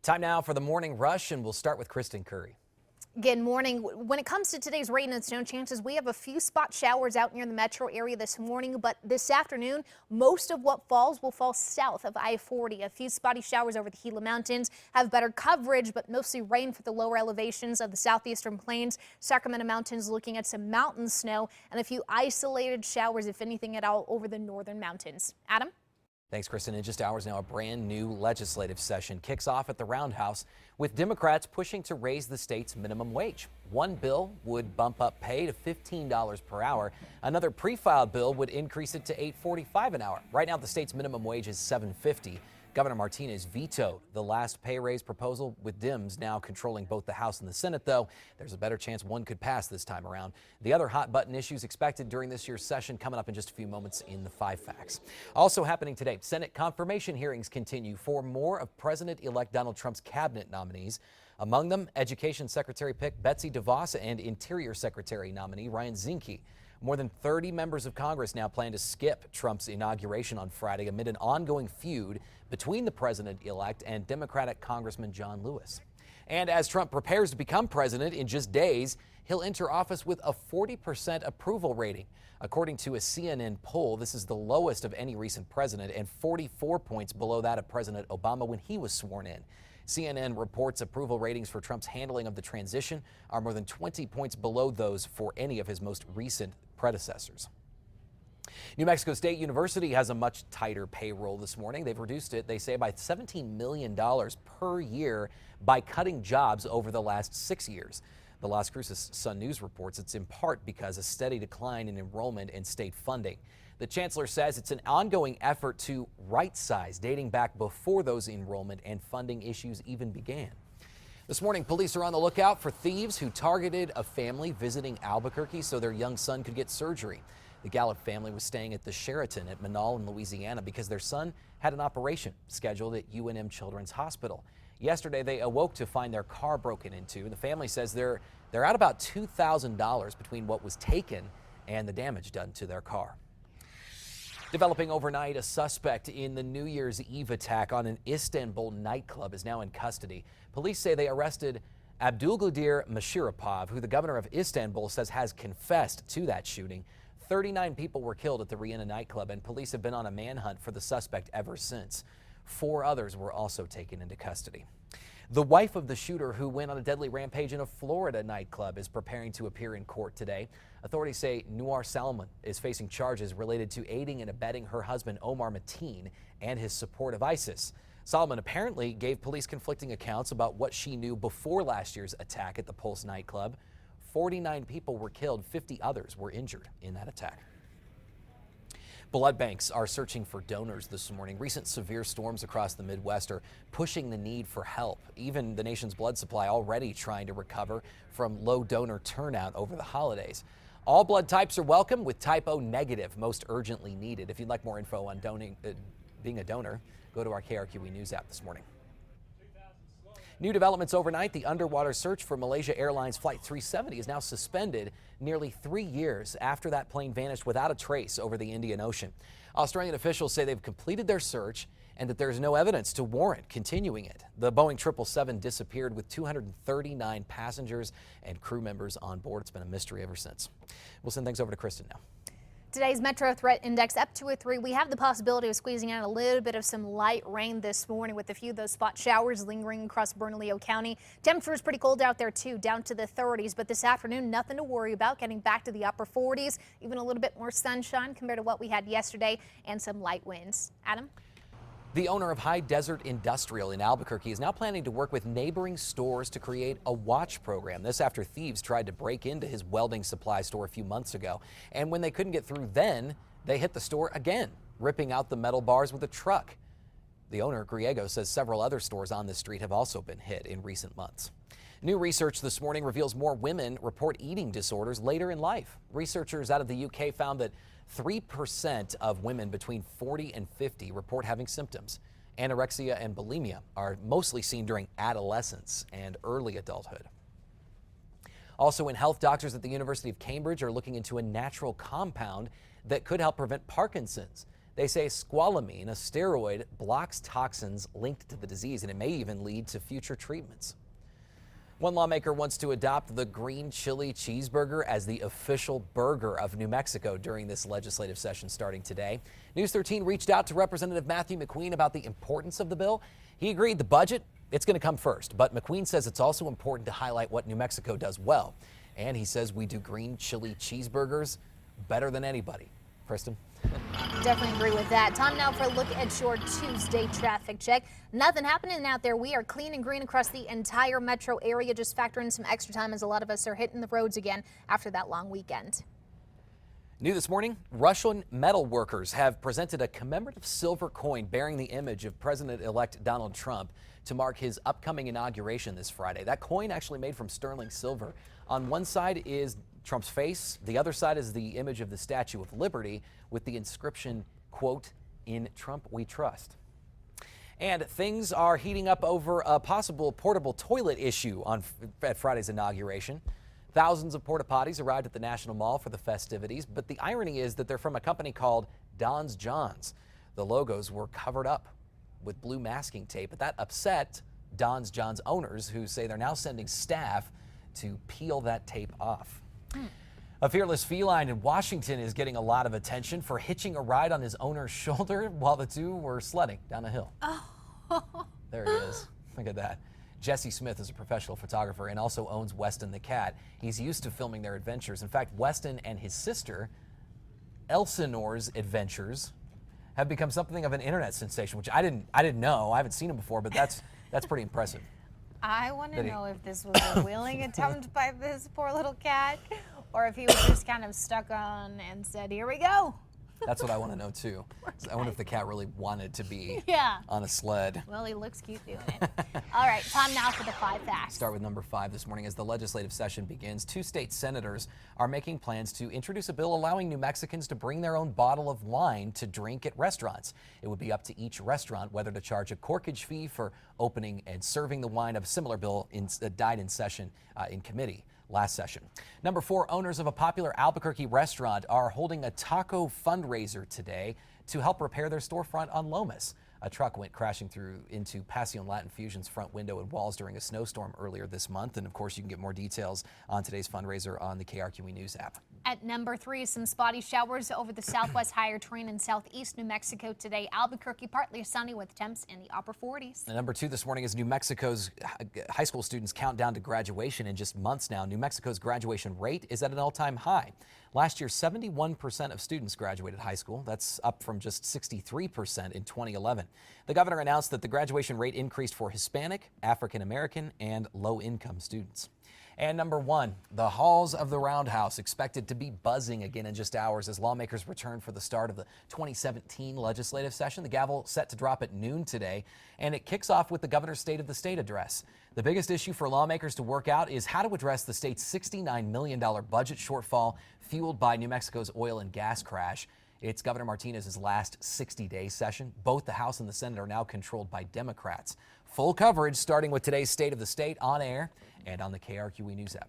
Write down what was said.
Time now for the morning rush, and we'll start with Kristen Curry. Good morning. When it comes to today's rain and snow chances, we have a few spot showers out near the metro area this morning, but this afternoon, most of what falls will fall south of I-40. A few spotty showers over the Gila Mountains have better coverage, but mostly rain for the lower elevations of the southeastern plains. Sacramento Mountains looking at some mountain snow and a few isolated showers, if anything at all, over the northern mountains. Adam? Thanks, Kristen. In just hours now, a brand new legislative session kicks off at the Roundhouse with Democrats pushing to raise the state's minimum wage. One bill would bump up pay to $15 per hour. Another pre-filed bill would increase it to $8.45 an hour. Right now, the state's minimum wage is $7.50. Governor Martinez vetoed the last pay raise proposal, with Dems now controlling both the House and the Senate, though there's a better chance one could pass this time around. The other hot button issues expected during this year's session coming up in just a few moments in the 5 Facts. Also happening today, Senate confirmation hearings continue for more of President-elect Donald Trump's cabinet nominees. Among them, Education Secretary pick Betsy DeVos and Interior Secretary nominee Ryan Zinke. More than 30 members of Congress now plan to skip Trump's inauguration on Friday amid an ongoing feud between the president-elect and Democratic Congressman John Lewis. And as Trump prepares to become president in just days, he'll enter office with a 40% approval rating. According to a CNN poll, this is the lowest of any recent president and 44 points below that of President Obama when he was sworn in. CNN reports approval ratings for Trump's handling of the transition are more than 20 points below those for any of his most recent predecessors. New Mexico State University has a much tighter payroll this morning. They've reduced it, they say, by $17 million per year by cutting jobs over the last 6 years. The Las Cruces Sun News reports it's in part because a steady decline in enrollment and state funding. The chancellor says it's an ongoing effort to right-size, dating back before those enrollment and funding issues even began. This morning, police are on the lookout for thieves who targeted a family visiting Albuquerque so their young son could get surgery. The Gallup family was staying at the Sheraton at Manal in Louisiana because their son had an operation scheduled at UNM Children's Hospital. Yesterday, they awoke to find their car broken into. The family says they're out about $2,000 between what was taken and the damage done to their car. Developing overnight, a suspect in the New Year's Eve attack on an Istanbul nightclub is now in custody. Police say they arrested Abdulgadir Mashirapov, who the governor of Istanbul says has confessed to that shooting. 39 people were killed at the Rihanna nightclub, and police have been on a manhunt for the suspect ever since. 4 others were also taken into custody. The wife of the shooter who went on a deadly rampage in a Florida nightclub is preparing to appear in court today. Authorities say Noor Salman is facing charges related to aiding and abetting her husband Omar Mateen and his support of ISIS. Salman apparently gave police conflicting accounts about what she knew before last year's attack at the Pulse nightclub. 49 people were killed, 50 others were injured in that attack. Blood banks are searching for donors this morning. Recent severe storms across the Midwest are pushing the need for help. Even the nation's blood supply already trying to recover from low donor turnout over the holidays. All blood types are welcome, with type O negative most urgently needed. If you'd like more info on being a donor, go to our KRQE News app this morning. New developments overnight. The underwater search for Malaysia Airlines Flight 370 is now suspended nearly 3 years after that plane vanished without a trace over the Indian Ocean. Australian officials say they've completed their search and that there's no evidence to warrant continuing it. The Boeing 777 disappeared with 239 passengers and crew members on board. It's been a mystery ever since. We'll send things over to Kristen now. Today's Metro Threat Index up to a 3. We have the possibility of squeezing out a little bit of some light rain this morning, with a few of those spot showers lingering across Bernalillo County. Temperature is pretty cold out there too, down to the 30s, but this afternoon nothing to worry about, getting back to the upper 40s, even a little bit more sunshine compared to what we had yesterday, and some light winds. Adam? The owner of High Desert Industrial in Albuquerque is now planning to work with neighboring stores to create a watch program. This after thieves tried to break into his welding supply store a few months ago. And when they couldn't get through then, they hit the store again, ripping out the metal bars with a truck. The owner, Griego, says several other stores on the street have also been hit in recent months. New research this morning reveals more women report eating disorders later in life. Researchers out of the UK found that 3% of women between 40 and 50 report having symptoms. Anorexia and bulimia are mostly seen during adolescence and early adulthood. Also in health, doctors at the University of Cambridge are looking into a natural compound that could help prevent Parkinson's. They say squalene, a steroid, blocks toxins linked to the disease, and it may even lead to future treatments. One lawmaker wants to adopt the green chili cheeseburger as the official burger of New Mexico during this legislative session starting today. News 13 reached out to Representative Matthew McQueen about the importance of the bill. He agreed the budget, it's going to come first, but McQueen says it's also important to highlight what New Mexico does well. And he says we do green chili cheeseburgers better than anybody. Kristen? Definitely agree with that. Time now for a look at your Tuesday traffic check. Nothing happening out there. We are clean and green across the entire metro area. Just factor in some extra time as a lot of us are hitting the roads again after that long weekend. New this morning, Russian metal workers have presented a commemorative silver coin bearing the image of President-elect Donald Trump to mark his upcoming inauguration this Friday. That coin actually made from sterling silver. On one side is Trump's face. The other side is the image of the Statue of Liberty with the inscription, quote, "In Trump we trust." And things are heating up over a possible portable toilet issue at Friday's inauguration. Thousands of porta potties arrived at the National Mall for the festivities, but the irony is that they're from a company called Don's Johns. The logos were covered up with blue masking tape, but that upset Don's Johns owners, who say they're now sending staff to peel that tape off. A fearless feline in Washington is getting a lot of attention for hitching a ride on his owner's shoulder while the two were sledding down a hill. Oh. There he is. Look at that. Jesse Smith is a professional photographer and also owns Weston the cat. He's used to filming their adventures. In fact, Weston and his sister, Elsinore's adventures, have become something of an internet sensation, which I didn't know. I haven't seen him before, but that's pretty impressive. I want to know if this was a willing attempt by this poor little cat, or if he was just kind of stuck on and said, "Here we go." That's what I want to know too. I wonder if the cat really wanted to be Yeah. on a sled. Well, he looks cute doing it. All right, time now for the 5 facts. Start with number 5 this morning. As the legislative session begins, 2 state senators are making plans to introduce a bill allowing New Mexicans to bring their own bottle of wine to drink at restaurants. It would be up to each restaurant whether to charge a corkage fee for opening and serving the wine. A similar bill died in session in committee last session. Number 4, owners of a popular Albuquerque restaurant are holding a taco fundraiser today to help repair their storefront on Lomas. A truck went crashing through into Passion Latin Fusion's front window and walls during a snowstorm earlier this month. And of course, you can get more details on today's fundraiser on the KRQE News app. At number 3, some spotty showers over the southwest higher terrain in southeast New Mexico today. Albuquerque partly sunny with temps in the upper 40s. And number 2 this morning is New Mexico's high school students count down to graduation in just months now. New Mexico's graduation rate is at an all-time high. Last year, 71% of students graduated high school. That's up from just 63% in 2011. The governor announced that the graduation rate increased for Hispanic, African American, and low-income students. And number 1, the halls of the Roundhouse expected to be buzzing again in just hours as lawmakers return for the start of the 2017 legislative session. The gavel set to drop at noon today, and it kicks off with the governor's State of the State address. The biggest issue for lawmakers to work out is how to address the state's $69 million budget shortfall fueled by New Mexico's oil and gas crash. It's Governor Martinez's last 60-day session. Both the House and the Senate are now controlled by Democrats. Full coverage starting with today's State of the State on air and on the KRQE News app.